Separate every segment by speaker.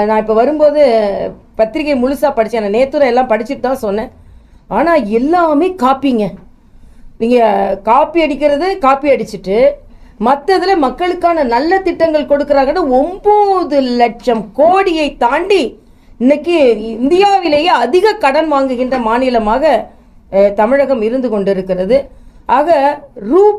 Speaker 1: நான் இப்போ வரும்போது பத்திரிகை முழுசாக படித்தேன். நான் நேற்றுரை எல்லாம் படிச்சுட்டு தான் சொன்னேன். ஆனால் எல்லாமே காப்பிங்க. நீங்கள் காப்பி அடிக்கிறது காப்பி அடிச்சுட்டு மற்றதில் மக்களுக்கான நல்ல திட்டங்கள் கொடுக்குறாங்கன்னு 9 லட்சம் கோடியை தாண்டி இன்னைக்கு இந்தியாவிலேயே அதிக கடன் வாங்குகின்ற மாநிலமாக தமிழகம் இருந்து கொண்டிருக்கிறது. ஆக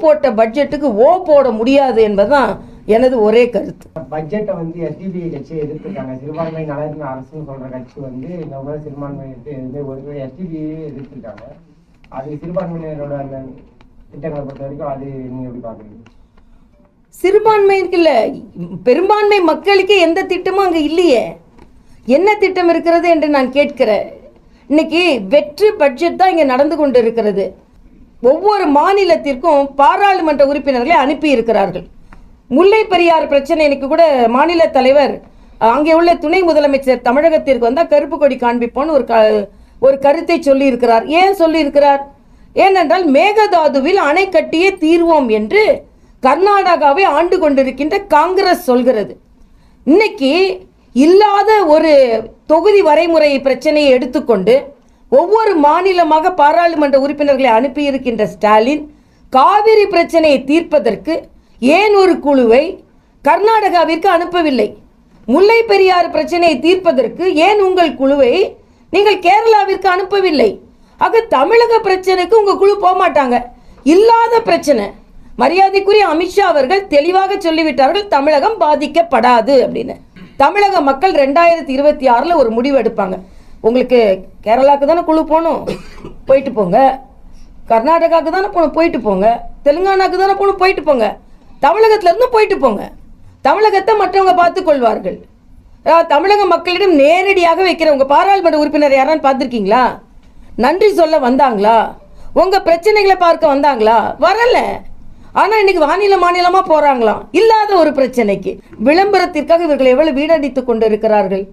Speaker 1: போட்ட பட்ஜெட்டுக்கு போட முடியாது என்பதுதான் எனது ஒரே கருத்து.
Speaker 2: பட்ஜெட்டை வந்து எஸ்டிபிஐ கட்சி எதிர்த்துருக்காங்க. சிறுபான்மை நலன் அரசுன்னு சொல்ற கட்சி வந்து இந்த சிறுபான்மை ஒரு எஸ்டிபிஐ எதிர்த்துருக்காங்க. அது சிறுபான்மையினரோட அந்த திட்டங்களை பொறுத்த வரைக்கும் அது நீங்க எப்படி பாக்குறீங்க?
Speaker 1: சிறுபான்மைக்கு இல்ல, பெரும்பான்மை மக்களுக்கு எந்த திட்டமும் அங்க இல்லையே. என்ன திட்டம் இருக்கிறது என்று நான் கேட்கிறேன். இன்னைக்கு வெற்று பட்ஜெட் தான் இங்க நடந்து கொண்டு இருக்கிறது. ஒவ்வொரு மாநிலத்திற்கும் பாராளுமன்ற உறுப்பினர்களை அனுப்பி இருக்கிறார்கள். முல்லை பெரியார் பிரச்சனை இன்னைக்கு கூட மாநில தலைவர் அங்கே உள்ள துணை முதலமைச்சர் தமிழகத்திற்கு வந்தால் கருப்பு கொடி காண்பிப்போன்னு ஒரு கருத்தை சொல்லி இருக்கிறார். ஏன் சொல்லி இருக்கிறார்? ஏனென்றால் மேகதாதுவில் அணை கட்டியே தீர்வோம் என்று கர்நாடகாவை ஆண்டு கொண்டிருக்கின்ற காங்கிரஸ் சொல்கிறது. இன்னைக்கு இல்லாத ஒரு தொகுதி வரைமுறை பிரச்சனையை எடுத்துக்கொண்டு ஒவ்வொரு மாநிலமாக பாராளுமன்ற உறுப்பினர்களை அனுப்பியிருக்கின்ற ஸ்டாலின் காவிரி பிரச்சனையை தீர்ப்பதற்கு ஏன் ஒரு குழுவை கர்நாடகாவிற்கு அனுப்பவில்லை? முல்லை பெரியார் பிரச்சனையை தீர்ப்பதற்கு ஏன் உங்கள் குழுவை நீங்கள் கேரளாவிற்கு அனுப்பவில்லை? ஆக தமிழக பிரச்சனைக்கு உங்க குழு போக மாட்டாங்க. இல்லாத பிரச்சனை. மரியாதைக்குரிய அமித்ஷா அவர்கள் தெளிவாக சொல்லிவிட்டார்கள், தமிழகம் பாதிக்கப்படாது அப்படின்னு. தமிழக மக்கள் 2026 ஒரு முடிவு எடுப்பாங்க. உங்களுக்கு கேரளாவுக்கு தானே குழு போகணும், போயிட்டு போங்க. கர்நாடகாவுக்கு தானே போகணும், போயிட்டு போங்க. தெலுங்கானாவுக்கு தானே போகணும், போயிட்டு போங்க. தமிழகத்துல இருந்து போயிட்டு போங்க. தமிழகத்தை மற்றவங்க பார்த்து கொள்வார்கள். தமிழக மக்களிடம் நேரடியாக வைக்கிற உங்க பாராளுமன்ற உறுப்பினர் யாரான்னு பார்த்துருக்கீங்களா? நன்றி சொல்ல வந்தாங்களா? உங்க பிரச்சனைகளை பார்க்க வந்தாங்களா? வரல. ஆனா இன்னைக்கு மாநிலமா போறாங்களாம் இல்லாத ஒரு பிரச்சனைக்கு. விளம்பரத்திற்காக இவர்கள் எவ்வளவு வீடடித்துக் கொண்டு இருக்கிறார்கள்.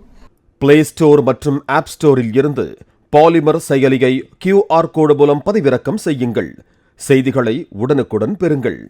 Speaker 3: பிளே ஸ்டோர் மற்றும் ஆப் ஸ்டோரில் இருந்து பாலிமர் செயலியை QR கோடு மூலம் பதிவிறக்கம் செய்யுங்கள். செய்திகளை உடனுக்குடன் பெறுங்கள்.